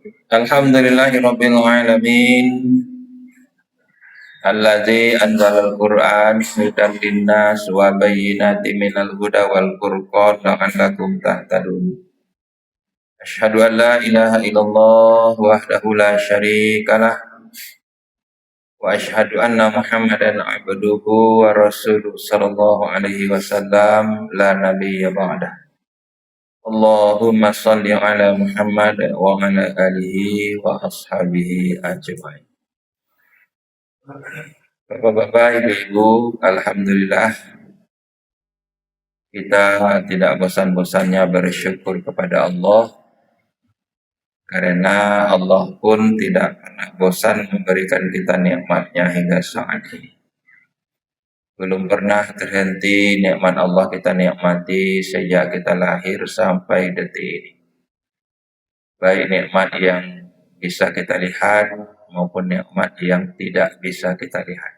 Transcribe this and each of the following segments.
Alhamdulillahirabbil alamin. Allazi anzalal Qur'an hudan linnas wa bayyinatin minal huda wal furqan la'allakum tahtadun. Asyhadu an la ilaha illallah wahdahu la syarikalah wa asyhadu anna Muhammadan abduhu wa rasuluh sallallahu alaihi wasallam la nabiyya ba'dah. Allahumma shalli ala Muhammad wa ala alihi wa ashabihi ajmain. Bapak-bapak, ibu-ibu, alhamdulillah kita tidak bosan-bosannya bersyukur kepada Allah karena Allah pun tidak pernah bosan memberikan kita nikmatnya hingga saat ini. Belum pernah terhenti nikmat Allah kita nikmati sejak kita lahir sampai detik ini. Baik nikmat yang bisa kita lihat maupun nikmat yang tidak bisa kita lihat.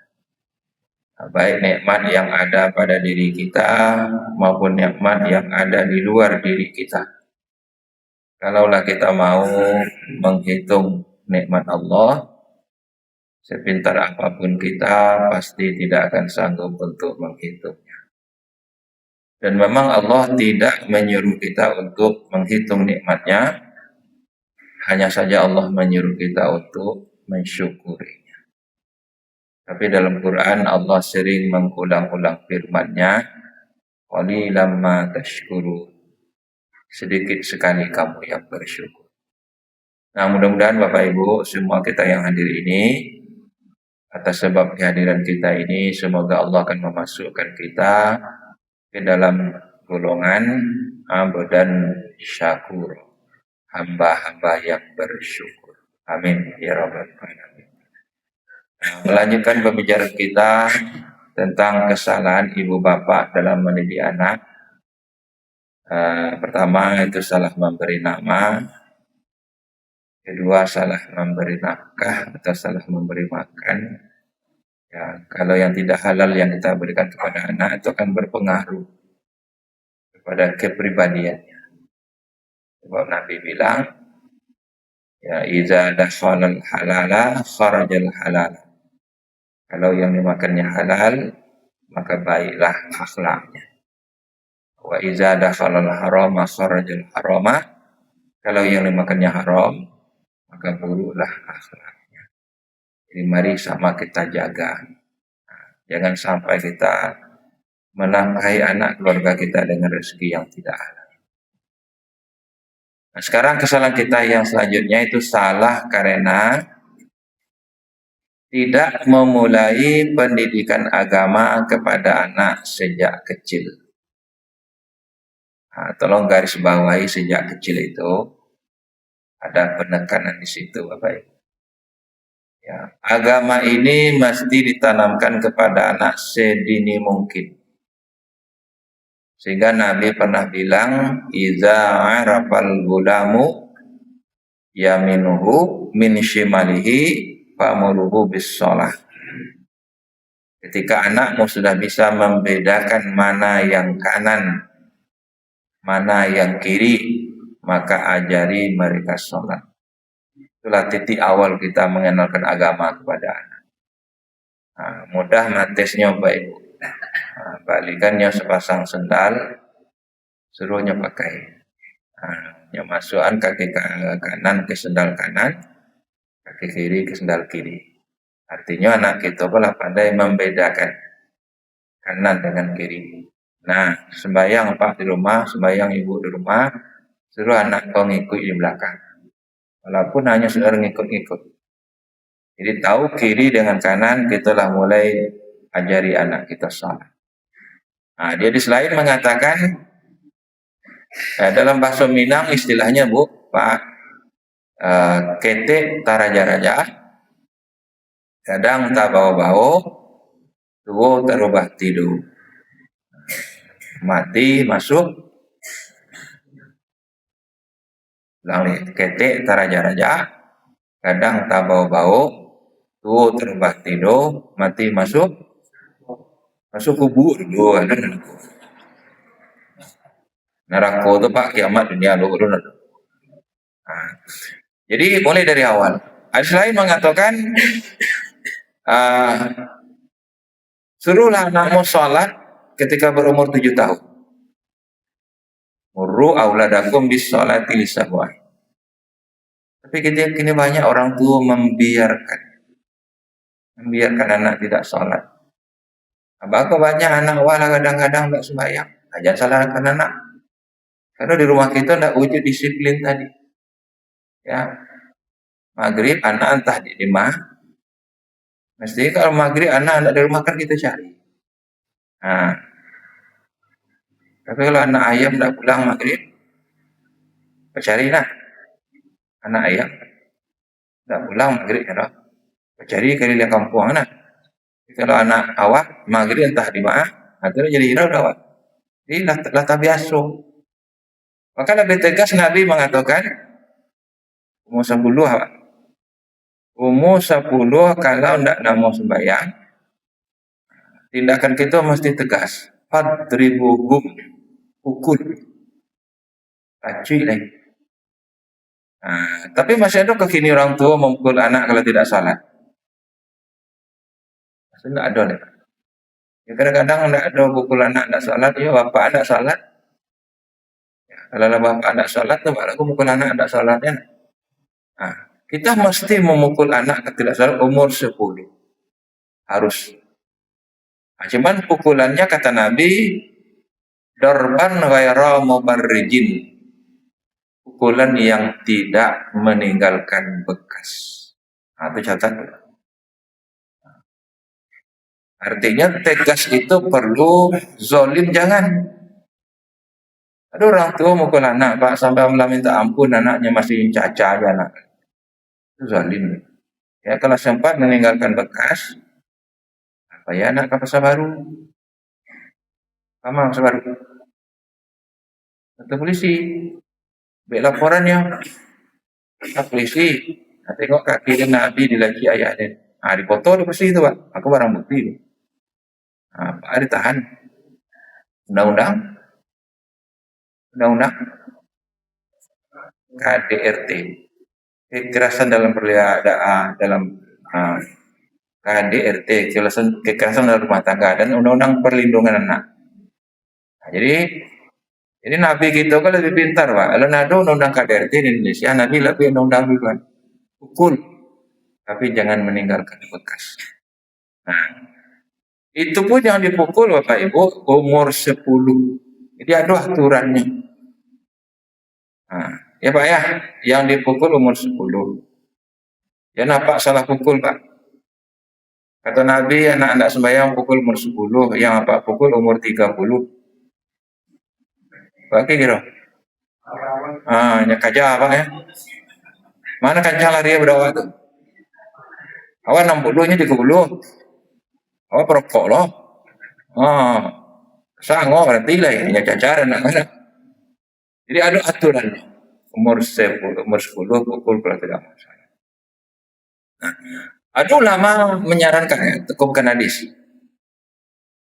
Baik nikmat yang ada pada diri kita maupun nikmat yang ada di luar diri kita. Kalaulah kita mau menghitung nikmat Allah, sepintar apapun kita pasti tidak akan sanggup untuk menghitungnya. Dan memang Allah tidak menyuruh kita untuk menghitung nikmatnya, hanya saja Allah menyuruh kita untuk mensyukuri. Tapi dalam Quran Allah sering mengulang-ulang firman-Nya, qalilan ma tashkurun. Sedikit sekali kamu yang bersyukur. Nah, mudah-mudahan Bapak Ibu semua kita yang hadir ini, atas sebab kehadiran kita ini, semoga Allah akan memasukkan kita ke dalam golongan abdan syakur, hamba-hamba yang bersyukur. Amin ya rabbal alamin. Melanjutkan pembicaraan kita tentang kesalahan ibu bapak dalam mendidik anak. Pertama itu salah memberi nama, kedua salah memberi nafkah atau salah memberi makan. Ya, kalau yang tidak halal yang kita berikan kepada anak itu akan berpengaruh kepada kepribadiannya. Sebab Nabi bilang, ya iza dakhalal halala kharajal halala. Kalau yang dimakannya halal, maka baiklah akhlaknya. Wa iza dakhalal harama kharajal harama. Kalau yang dimakannya haram, maka buruklah akhlaknya. Jadi mari sama kita jaga. Jangan sampai kita menafkahi anak keluarga kita dengan rezeki yang tidak halal. Nah, sekarang kesalahan kita yang selanjutnya itu salah karena tidak memulai pendidikan agama kepada anak sejak kecil. Nah, tolong garis bawahi sejak kecil itu ada penekanan di situ, Bapak Ibu. Ya, agama ini mesti ditanamkan kepada anak sedini mungkin. Sehingga Nabi pernah bilang, "Iza arafal gulamu yaminuhu min shimalihi fa'muruhu bis shalah." Ketika anakmu sudah bisa membedakan mana yang kanan, mana yang kiri, maka ajari mereka sholat. Itulah titik awal kita mengenalkan agama kepada anak. Nah, mudah matesnya Bapak Ibu. Nah, balikannya sepasang sendal, suruhnya pakai. Yang masukan kaki kanan ke sendal kanan, kaki kiri ke sendal kiri. Artinya anak kita pula pandai membedakan kanan dengan kiri. Nah, sembahyang Pak di rumah, sembahyang Ibu di rumah, suruh anak kau ngikut di belakang. Walaupun hanya sekedar ngikut-ngikut. Jadi tahu kiri dengan kanan, kita lah mulai ajari anak kita sholat. Nah, dia di selain mengatakan, dalam bahasa Minang istilahnya Bu, Pak, kete taraja-raja, kadang tak bawa-bawa, tuwo terubah tidur. Mati, masuk, ulang kete taraja-raja, kadang tak bawa-bawa, tuwo terubah tidur, mati, masuk kubur dulu. Neraka itu Pak kiamat dunia dulu. Nah, Jadi mulai dari awal. Hadis lain mengatakan, uh, suruhlah anakmu sholat ketika berumur 7 tahun. Murru auladakum bis sholati lisabwa. Tapi kini banyak orang tua membiarkan anak tidak sholat. Abang banyak anak wala kadang-kadang tidak sembahyang. Jangan salahkan anak. Karena di rumah kita tidak wujud disiplin tadi. Ya, maghrib anak entah di rumah. Mesti kalau maghrib anak tidak di rumah kan kita cari. Nah, tapi kalau anak ayam tidak pulang maghrib, cari lah. Anak ayam tidak pulang maghrib ya, cari keliling kampung nah. Kalau anak awak maghrib entah di mana, akhirnya jadi hira udah awak. Ini lah tabiaso. Maka lebih tegas Nabi mengatakan umur 10 awak. Umur 10 kalau tidak mau sembahyang, tindakan kita mesti tegas. Fadribuhum, pukul, kacui lagi. Nah, tapi masih ada kekini orang tua memukul anak kalau tidak salat. Masih tidak ada nih. Ya, kadang-kadang tidak ada pukul anak tidak salat, ya bapak tidak salat. Ya, kalau bapak tidak salat, tuh aku mukul anak tidak salatnya. Nah, kita mesti memukul anak ketika salat umur 10. Harus. Nah, cuman pukulannya kata Nabi, darban ghaira mubarrijin. Pukulan yang tidak meninggalkan bekas. Nah, itu catat. Artinya tegas itu perlu, zolim jangan. Ada orang tua mukul anak, Pak, sampai Allah minta ampun, anaknya masih caca aja anak. Itu zolim. Ya, kalau sempat meninggalkan bekas, apa ya anak kapasa baru? Sama baru. Atau polisi. Baik laporannya. Polisi. Nah, tengok kaki dia Nabi dilaki ayahnya. Ah, dipoto di polisi itu, Pak. Aku barang bukti. Nah, Pak ditahan. Undang-undang KDRT, kekerasan dalam dalam KDRT, kekerasan dalam rumah tangga, dan undang-undang perlindungan anak. Nah, jadi Nabi kita kan lebih pintar, Pak. Kalau ada undang-undang KDRT di Indonesia, Nabi lebih undang-undang duluan. Pukul, tapi jangan meninggalkan bekas. Nah, itu pun yang dipukul Bapak Ibu umur 10. Jadi ada aturannya. Nah, ya Pak ya, yang dipukul umur 10. Ya nampak salah pukul Pak. Kata Nabi, anak-anak sembahyang pukul umur 10, yang apa pukul umur 30. Pak kira. Kaja Pak ya. Mana kancah lari berapa tuh? Awak 60-nya 30. Awak perokok loh. Sango berarti lah ya cacaran anak-anak. Jadi ada aturannya. Umur 10 pukul kalau tidak masalah. Nah, ada ulama menyarankan ya, tekupkan hadis.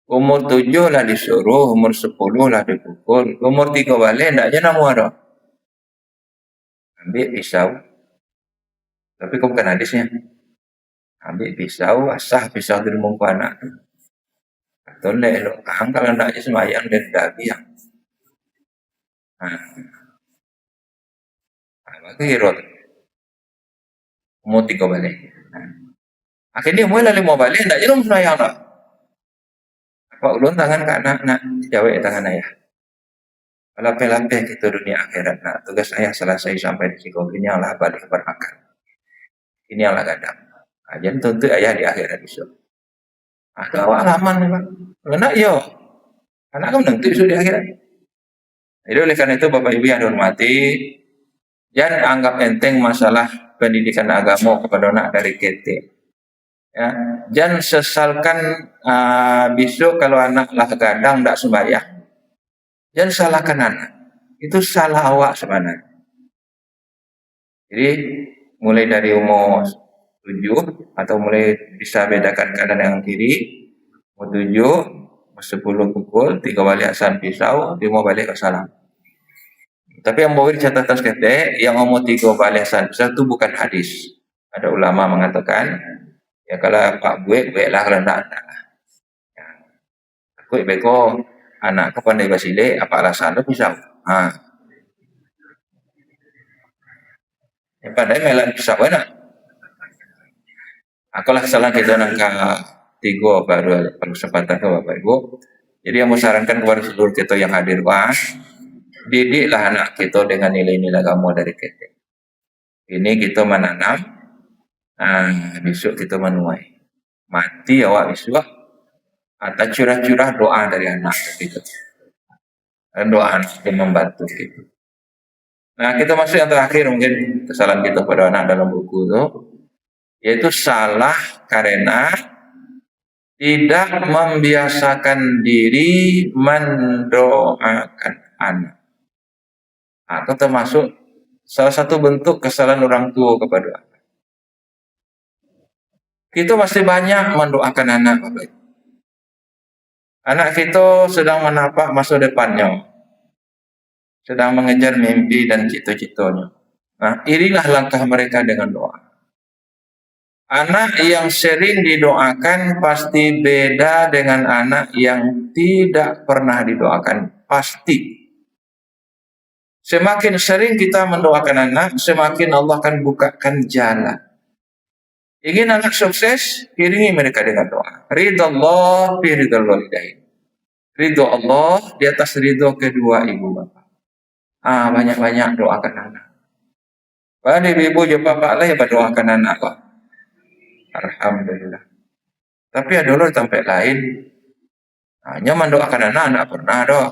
Umur 7 lah disuruh, umur 10 lah dipukul, umur 3 balik tidak aja namu ada. Ambil pisau, tapi bukan hadisnya. Ambil pisau, asah pisau di rumah anak. Atau lelok kang kalau tidak aja semayang dan tidak biang. Maka hirot. Umur 3 balik. Akhirnya mulai lali mau balik, tidak jadi semayang tak. Apa ulun tangan ke anak-anak, jawab tangan ayah. Lampe-lampe kita dunia akhirat. Nah, tugas ayah selesai sampai di situ. Ini Allah balik bermakan. Ini Allah gadang. Nah, jadi tentu ayah di akhirat besok. Ada awak alaman memang. Karena yo, anak kan tentu besok di akhirat. Jadi oleh karena itu Bapak Ibu yang dihormati, jangan anggap enteng masalah pendidikan agama kepada anak dari KT. Ya, jangan sesalkan besok kalau anak lah gadang tidak sembahyang. Jangan salahkan anak. Itu salah awak sebenarnya. Jadi mulai dari umur 7 atau mulai bisa bedakan kanan yang kiri, umur 7, umur 10 pukul, 3 balik asal pisau, 5 balik salam. Tapi yang bawa catatan ketek, yang umur 3 balasan besar itu bukan hadis. Ada ulama mengatakan, ya kalau Pak buik lah kalau enggak. Buik beko, anak ke pandai basile, apa alasan lu pisau? Ha, yang pandai melan pisau enak. Akulah salah kita nangka tiga baru kesempatan ke Bapak Ibu. Jadi yang mau sarankan kepada seluruh kita yang hadir, wah, didiklah anak kita dengan nilai-nilai agama dari kita. Ini kita menanam, besok kita menuai. Mati awak besok, atau curah-curah doa dari anak kita. Dan doa anak yang membantu kita. Nah, kita masuk yang terakhir mungkin kesalahan kita pada anak dalam buku itu, yaitu salah karena tidak membiasakan diri mendoakan anak. Atau termasuk salah satu bentuk kesalahan orang tua kepada anak. Kita masih banyak mendoakan anak. Anak kita sedang menapak masa depannya. Sedang mengejar mimpi dan cita-citanya. Nah, irilah langkah mereka dengan doa. Anak yang sering didoakan pasti beda dengan anak yang tidak pernah didoakan. Pasti. Semakin sering kita mendoakan anak, semakin Allah akan bukakan jalan. Ingin anak sukses, iringi mereka dengan doa. Ridha Allah fi ridha walidain. Ridho Allah di atas ridho kedua ibu bapak. Banyak-banyak doakan anak. Pada ibu dan bapak lah yang berdoakan anak kok. Alhamdulillah. Tapi ada orang sampai lain. Hanya mendoakan anak pernah doa.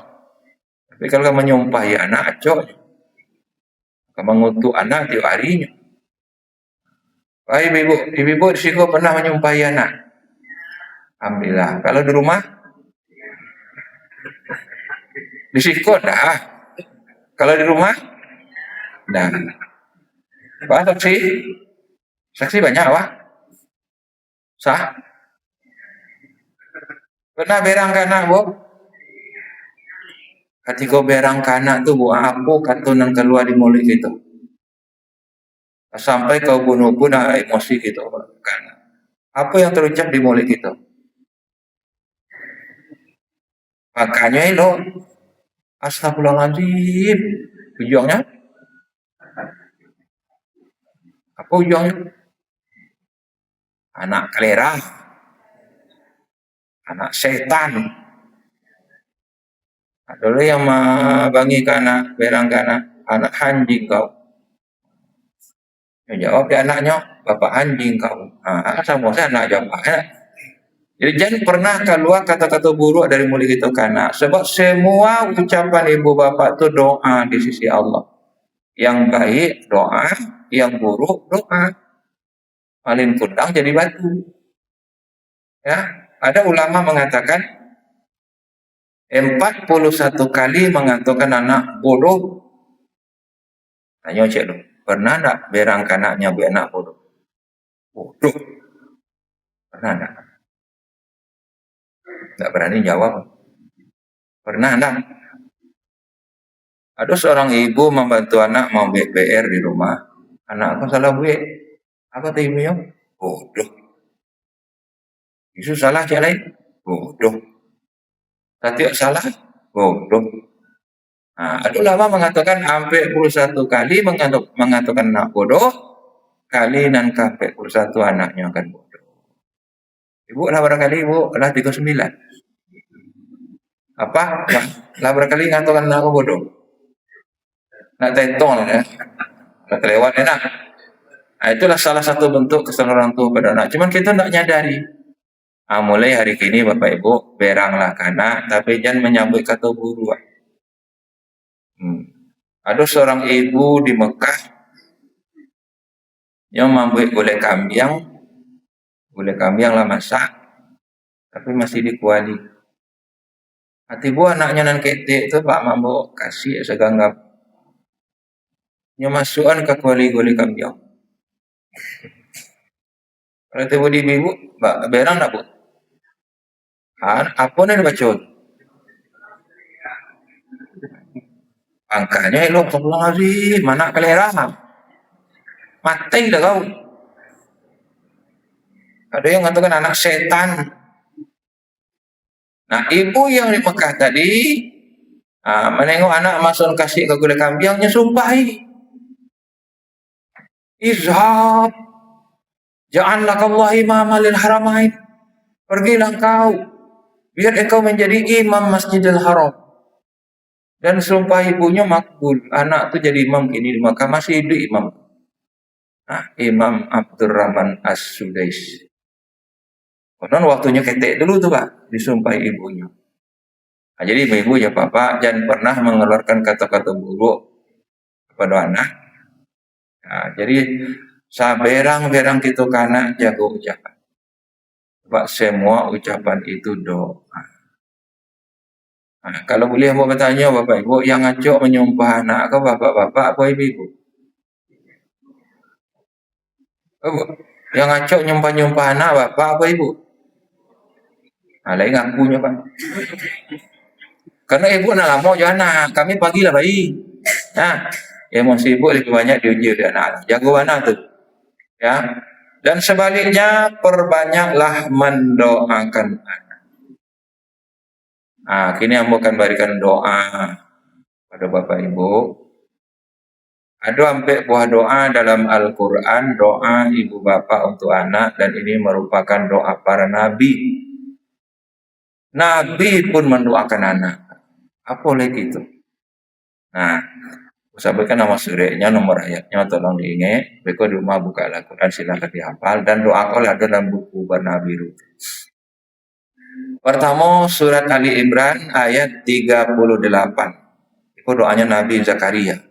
Tapi kalau menyumpahi anak, acok. Kalau mengutuk anak tiap harinya. Baik ibu di sini pernah menyumpahi anak. Alhamdulillah. Kalau di rumah, di sikut dah. Kalau di rumah, dah. Pak saksi, saksi banyak wah. Sah. Pernah berang kanak bu? Ketika berang kanak tu bu, apa kata nang keluar di mulut kita? Sampai kau bunuh pun emosi kita. Kanak. Apa yang terucap di mulut kita? Makanya itu, astagfirullahaladzim. Ujungnya? Apa ujungnya? Anak kelera. Anak setan. Ada yang bangi kana, berang kana, anak anjing kau. Ya jawab dia anaknya, bapak anjing kau. Sama saya anak jawab. Jadi jangan pernah keluar kata-kata buruk dari mulut kita kana. Sebab semua ucapan ibu bapak itu doa di sisi Allah. Yang baik doa, yang buruk doa. Paling kundang jadi batu. Ya, ada ulama mengatakan 41 kali mengatakan anak bodoh. Tanya cek dong, pernah enggak berang anaknya anak bodoh? Bodoh. Pernah enggak? Enggak berani jawab. Pernah enggak? Ada seorang ibu membantu anak mau PR di rumah. Anak aku salah buat. Apa tuh ibunya? Bodoh. Itu salah cek lain? Bodoh. Tadi salah? Bodoh. Ada ulama mengatakan hampir 41 kali mengatakan anak bodoh, kali dan sampai 41 anaknya akan bodoh. Ibu lah barangkali ibu lah 39. Apa? Lah barangkali ngatakan anak bodoh. Nak tentong ya. Nak kelewat enak. Itulah salah satu bentuk kesalahan orang tua pada anak. Cuman kita tidak nyadari. Mulai hari ini Bapak Ibu beranglah anak, tapi jangan menyambut kata buruan. Ada seorang ibu di Mekah yang membuat gulai kambing lah masak, tapi masih dikuali. Hati bu anaknya nan ketek itu Pak Mambo kasih seganggap. Nya masukan ke kuali gulai kambing. Kalau tiba di ibu, berang tak bu? Apa nih baca? Angkanya elok, astagfirullahaladzim, anak kelera. Mati dah kau. Ada yang mengatakan anak setan. Nah, ibu yang di Mekah tadi, menengok anak masuk kasih ke gulai kambingnya, sumpahi. Izhab, ja'alnak Allah imama lil haramain. Pergilah kau, biar engkau menjadi imam Masjidil Haram. Dan sumpah ibunya makbul. Anak tu jadi imam kini di Makkah, masih hidup imam. Nah, Imam Abdurrahman As-Sudais. Konon waktunya ketek dulu tuh Pak, disumpahi ibunya. Nah, jadi ibu-ibu ya Bapak, jangan pernah mengeluarkan kata-kata buruk kepada anak. Nah, jadi saberang-berang kita kana jago ucapan. Sebab semua ucapan itu doa. Nah, kalau boleh mau bertanya Bapak Ibu, yang ngacok menyumpah anak ke bapak-bapak apa ibu-ibu? Yang ngacok nyumpah-nyumpah anak bapak apa ibu? Nah, lain ngakunya Pak. Karena ibu nak lama je anak, kami pagilah bayi. Nah, emosi ibu lebih banyak diuji oleh anak. Jago anak tu. Ya. Dan sebaliknya perbanyaklah mendoakan anak. Nah, kini ambo akan berikan doa pada Bapak Ibu. Ada sampai buah doa dalam Al-Quran, doa ibu bapak untuk anak, dan ini merupakan doa para nabi. Nabi pun mendoakan anak. Apa lagi itu? Nah, sampaikan nama surahnya, nomor ayatnya, tolong diingat. Beko di rumah buka Al-Quran, silakan dihafal. Dan doa kau ada dalam buku warna biru. Pertama, surat Ali Imran ayat 38. Itu doanya Nabi Zakaria.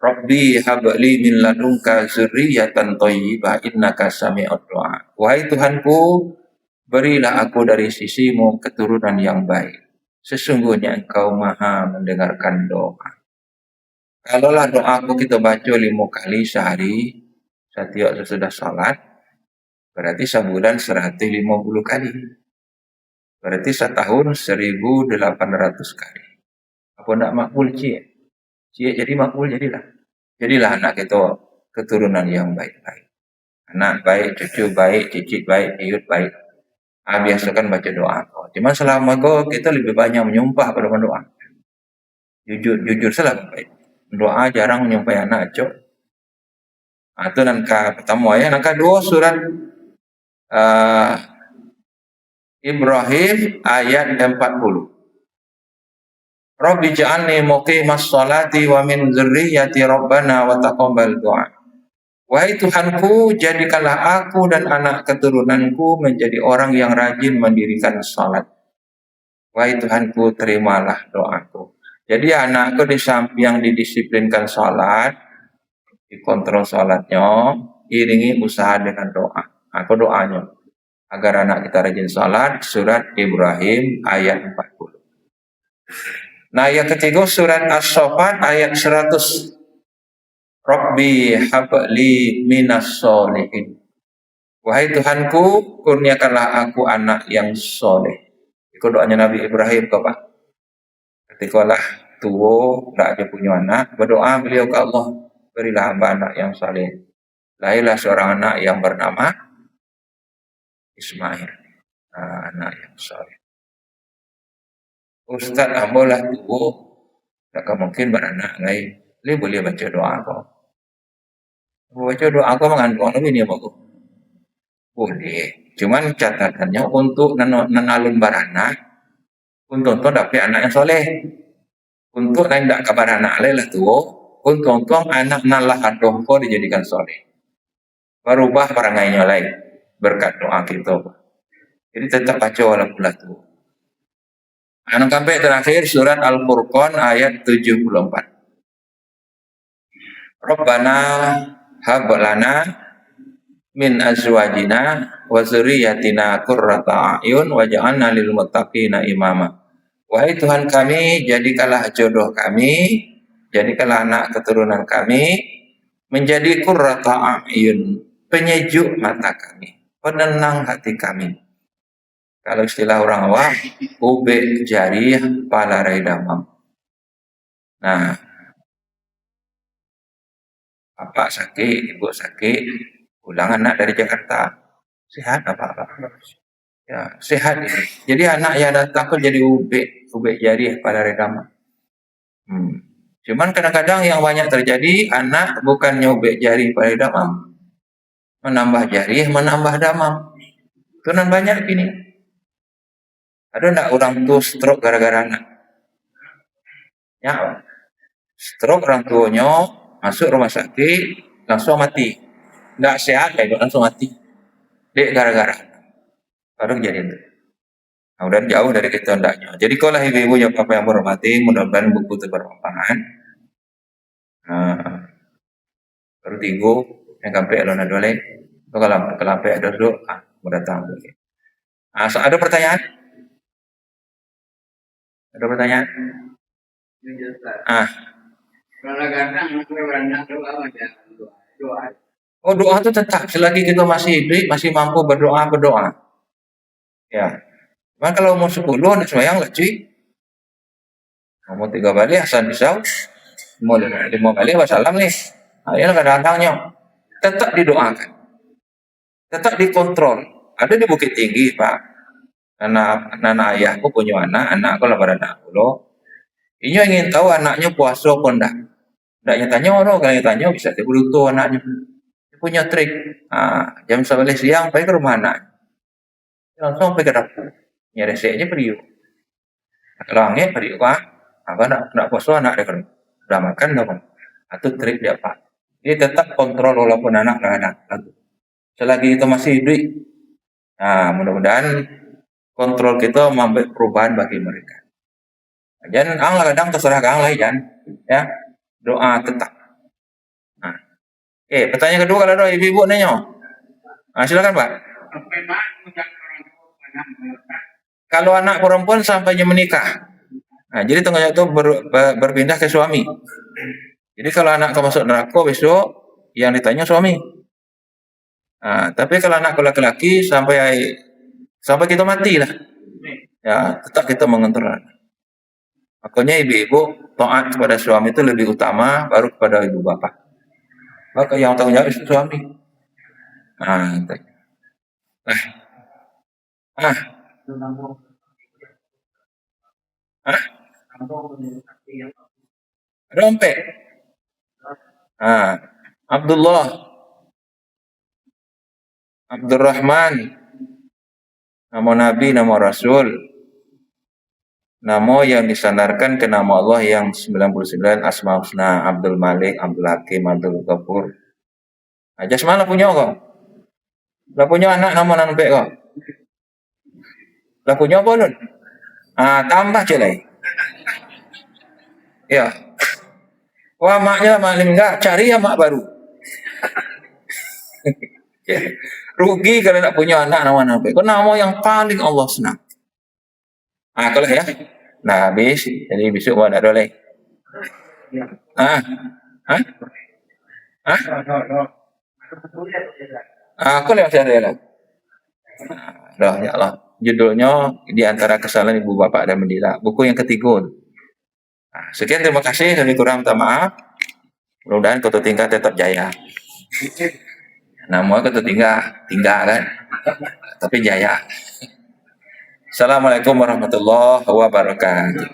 Rabbi habli min ladunka zurriyatan thayyibah innaka sami'ud du'a. Wahai Tuhanku, berilah aku dari sisimu keturunan yang baik. Sesungguhnya engkau maha mendengarkan doa. Kalaulah doaku kita baca 5 kali sehari, setiap sesudah salat, berarti sebulan 150 kali. Berarti setahun 1.800 kali. Apa nak makbul cik? Cik jadi makbul jadilah. Jadilah anak kita keturunan yang baik-baik. Anak baik, cucu baik, cicit baik, iut baik. Biasakan baca doa. Cuma selama kita lebih banyak menyumpah pada doa. Jujur salah baik. Doa jarang menyumpahi anak cok. Itu nangka pertama ya. Nangka 2 surat Ibrahim ayat 40. Rabbi ja'alni muqimas sholati wa min dzurriyyati rabbana wa taqabbal du'a. Wahai Tuhanku, jadikanlah aku dan anak keturunanku menjadi orang yang rajin mendirikan salat. Wahai Tuhanku, terimalah doaku. Jadi anakku di samping yang didisiplinkan salat, dikontrol salatnya, iringi usaha dengan doa. Aku doanya agar anak kita rajin salat, surat Ibrahim ayat 40. Nah, yang ketiga surat As-Saffat ayat 100. Rabbi habli minas solihin. Wahai Tuhanku, kurniakanlah aku anak yang soleh. Itu doanya Nabi Ibrahim ke Pak. Ketika lah tua, tak ada punya anak, berdoa beliau ke Allah, berilah hamba anak yang soleh. Lahirlah seorang anak yang bernama Ismail. Anak yang soleh. Ustaz ambolah tua, tak mungkin beranak lain. Dia boleh baca doa kau. Baca doa kau mengandung ini apa kau? Boleh. Cuman catatannya untuk nanalun baranak, untuk dapat anak yang soleh. Untuk lain tak kabar anak lain lah tua, untuk anak nalah adoh kau dijadikan soleh. Berubah perangainya lain berkat doa kita. Jadi tetap baca walaupun lah tua. Anak sampai terakhir surat Al-Furqan ayat 74. Rabbana hab lana min azwajina wa dzurriyyatina qurrata a'yun waj'alna lil muttaqina imama. Wahai Tuhan kami, jadikanlah jodoh kami, jadikanlah anak keturunan kami menjadi qurrata a'yun, penyejuk mata kami, penenang hati kami. Kalau istilah orang awam, ube jariah pala damam. Nah, bapak sakit, ibu sakit, pulang anak dari Jakarta. Sehat apa? Ya, sehat ini. Jadi anak yang datang tuh jadi ubek jari pada redama. Hmm. Cuman kadang-kadang yang banyak terjadi anak bukannya ubek jari pada damam, menambah jari, menambah damam. Itu kan banyak gini. Ada enggak orang tuh stroke gara-gara anak? Ya, stroke orang tuanya masuk rumah sakit langsung mati. Enggak sehat kayak langsung mati. Dek gara-gara. Baru jadi itu. Nah, udah jauh dari kita hendaknya. Jadi kalau ibu-ibu yang bapak yang berhormati, mudah-mudahan buku itu bermanfaat. Nah, baru tigo yang kampe alona dole. Itu kalau kelampe ada dulu, mau datang. Ah, so, ada pertanyaan? Ada pertanyaan? Ah, oh doa itu tetap selagi kita masih hidup, masih mampu berdoa berdoa. Ya, cuman kalau umur 10 nak sembahyang lah cuy. Umur 3 balik asal pisau, umur 5 balik wassalam nih. Nah, ini kadang-kadangnya tetap didoakan, tetap dikontrol. Ada di Bukit Tinggi pak, anak ayahku punya anakku lah pada anak lo. Ini ingin tahu anaknya puasa apa enggak. Enggak tanya orang, kalau tanya bisa dibeluto anaknya. Dia punya trik. Jam 11 siang pergi ke rumah anak. Langsung pergi ke dapur. Ya reseknya periuk. Kalau angin periuk pak. Apa nak puasa anak dia kan. Udah makan dah kan. Itu trik dia pak. Dia tetap kontrol walaupun anak dah anak. Selagi itu masih hidup. Nah, mudah-mudahan kontrol kita membuat perubahan bagi mereka. Jangan lah kadang terserah kang lah jangan. Ya, doa tetap. Nah, oke, pertanyaan kedua kalau ada ibu-ibu nanya. Silakan pak. Kalau anak perempuan sampainya menikah, nah, jadi tanggung jawab itu berpindah ke suami. Jadi kalau anak kau masuk neraka besok, yang ditanya suami. Nah, tapi kalau anak laki-laki sampai kita mati lah, ya tetap kita mengontrol. Makanya ibu-ibu taat kepada suami itu lebih utama, baru kepada ibu bapak. Maka yang tanggung jawab itu suami. Nah, ah, ah, rompek. Abdullah, Abdurrahman, nama Nabi, nama Rasul, nama yang disandarkan ke nama Allah yang 99 Asmaul Husna, Abdul Malik, Abdul Hakim, Abdul Ghafur. Jasmala punya kok. Lah punya anak nama nampek kok. Lah punya apa nun? Tambah celai. Ya. Wah maknya maling enggak, cari ya mak baru. Ya. Rugi kalau tidak punya anak nama nampek. Kok nama yang paling Allah senang. Kalau ya. Nah habis, jadi besok mau nak boleh. Ah, ah, ah, aku lihat saya lah. Ya Allah. Judulnya di antara kesalahan ibu bapak dan mendidik. Buku yang ketiga. Sekian terima kasih. Lebih kurang minta maaf. Mudah-mudahan Koto Tinggal tetap jaya. Nama Koto tinggal kan, tapi jaya. Assalamualaikum warahmatullahi wabarakatuh.